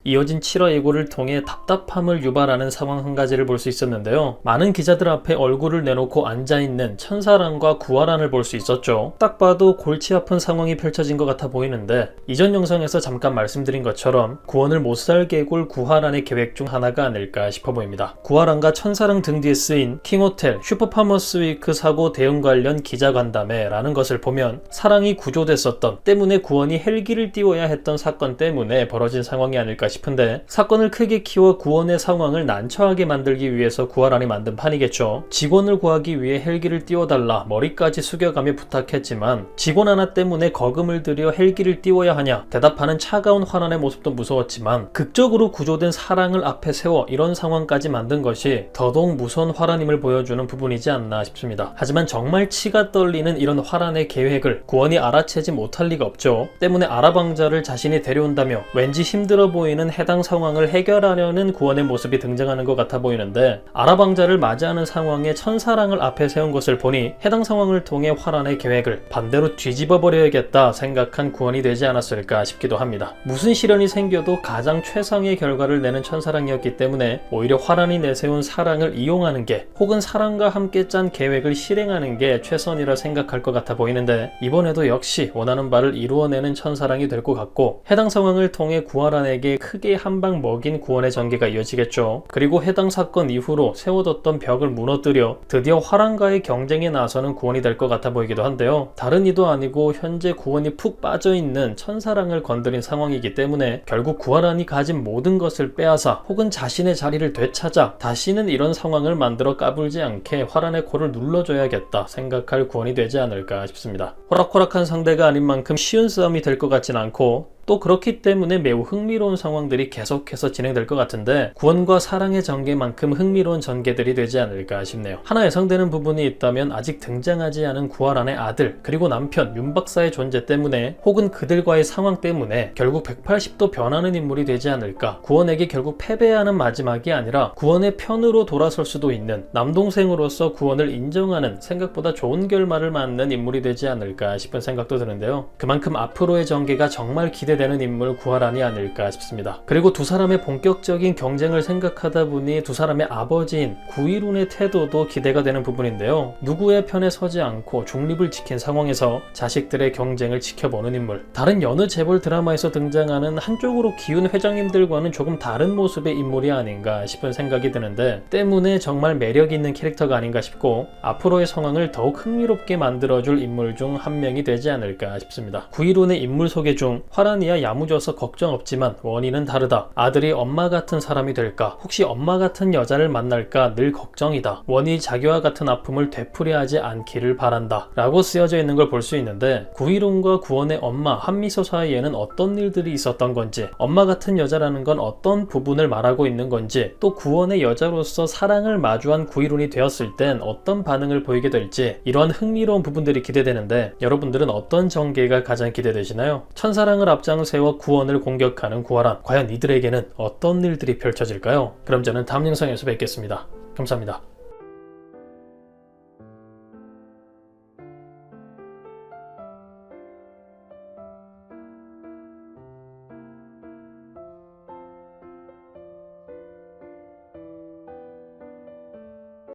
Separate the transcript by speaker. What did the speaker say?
Speaker 1: 이어진 7화 예고를 통해 답답함을 유발하는 상황 한 가지를 볼 수 있었는데요. 많은 기자들 앞에 얼굴을 내놓고 앉아있는 천사랑과 구하란을 볼 수 있었죠. 딱 봐도 골치 아픈 상황이 펼쳐진 것 같아 보이는데, 이전 영상에서 잠깐 말씀드린 것처럼 구원을 못살 개굴 구하란의 계획 중 하나가 아닐까 싶어 보입니다. 구하란과 천사랑 등 뒤에 쓰인 킹호텔 슈퍼파머스 위크 사고 대응 관련 기자간담회 라는 것을 보면, 사랑이 구조됐었던 때문에 구원이 헬기를 띄워야 했던 사건 때문에 벌어진 상황이 아닐까 싶은데, 사건을 크게 키워 구원의 상황을 난처하게 만들기 위해서 구하란이 만든 판이겠죠. 직원을 구하기 위해 헬기를 띄워달라 머리까지 숙여가며 부탁했지만, 직원 하나 때문에 거금을 들여 헬기를 띄워야 하냐 대답하는 차가운 화란의 모습도 무서웠지만, 극적으로 구조된 사랑을 앞에 세워 이런 상황까지 만든 것이 더더욱 무서운 화란임을 보여주는 부분이지 않나 싶습니다. 하지만 정말 치가 떨리는 이런 화란의 계획을 구원이 알아채지 못할 리가 없죠. 때문에 아라방자를 자신이 데려온다며 왠지 힘들어 보이는 해당 상황을 해결하려는 구원의 모습이 등장하는 것 같아 보이는데, 아라방자를 맞이하는 상황에 천사랑을 앞에 세운 것을 보니 해당 상황을 통해 화란의 계획을 반대로 뒤집어 버려야겠다 생각한 구원이 되지 않았을까 싶기도 합니다. 무슨 시련이 생겨도 가장 최상의 결과를 내는 천사랑이었기 때문에 오히려 화란이 내세운 사랑을 이용하는 게, 혹은 사랑과 함께 짠 계획을 실행하는 게 최선이라 생각할 것 같아 보이는데, 이번에도 역시 원하는 바를 이루어내는 천사랑이 될 것 같고, 해당 상황을 통해 구하란에게 크게 한 방 먹인 구원의 전개가 이어지겠죠. 그리고 해당 사건 이후로 세워뒀던 벽을 무너뜨려 드디어 화란과의 경쟁에 나서는 구원이 될 것 같아 보이기도 한데요. 다른 이도 아니고 현재 구원이 푹 빠져있는 천사랑을 건드린 상황이기 때문에 결국 구하란이 가진 모든 것을 빼앗아 혹은 자신의 자리를 되찾아 다시는 이런 상황을 만들어 까불지 않게 화란의 코를 눌러줘야겠다 생각할 구원이 되지 않을까 싶습니다. 호락호락한 상대가 아닌 만큼 쉬운 싸움이 될 것 같진 않고, 또 그렇기 때문에 매우 흥미로운 상황들이 계속해서 진행될 것 같은데, 구원과 사랑의 전개만큼 흥미로운 전개들이 되지 않을까 싶네요. 하나 예상되는 부분이 있다면, 아직 등장하지 않은 구하란의 아들 그리고 남편 윤 박사의 존재 때문에, 혹은 그들과의 상황 때문에 결국 180도 변하는 인물이 되지 않을까. 구원에게 결국 패배하는 마지막이 아니라 구원의 편으로 돌아설 수도 있는, 남동생으로서 구원을 인정하는 생각보다 좋은 결말을 맞는 인물이 되지 않을까 싶은 생각도 드는데요. 그만큼 앞으로의 전개가 정말 기대되는 인물 구하란이 아닐까 싶습니다. 그리고 두 사람의 본격적인 경쟁을 생각하다 보니 두 사람의 아버지인 구이룬의 태도도 기대가 되는 부분인데요. 누구의 편에 서지 않고 중립을 지킨 상황에서 자식들의 경쟁을 지켜보는 인물, 다른 여느 재벌 드라마에서 등장하는 한쪽으로 기운 회장님들과는 조금 다른 모습의 인물이 아닌가 싶은 생각이 드는데, 때문에 정말 매력 있는 캐릭터가 아닌가 싶고, 앞으로의 상황을 더욱 흥미롭게 만들어줄 인물 중 한 명이 되지 않을까 싶습니다. 구이룬의 인물 소개 중 화란이야 야무져서 걱정 없지만 원인은 다르다, 아들이 엄마 같은 사람이 될까, 혹시 엄마 같은 여자를 만날까 늘 걱정이다, 원이 자기와 같은 아픔을 되풀이하지 않기를 바란다 라고 쓰여져 있는 걸 볼 수 있는데, 구이룬과 구원의 엄마 한미소 사이에는 어떤 일들이 있었던 건지, 엄마 같은 여자라는 건 어떤 부분을 말하고 있는 건지, 또 구원의 여자로서 사랑을 마주한 구이룬이 되었을 땐 어떤 반응을 보이게 될지, 이러한 흥미로운 부분들이 기대되는데, 여러분들은 어떤 전개가 가장 기대되시나요? 천사랑을 앞장 세워 구원을 공격하는 구하란, 과연 이들에게는 어떤 일들이 펼쳐질까요? 그럼 저는 다음 영상에서 뵙겠습니다. 감사합니다.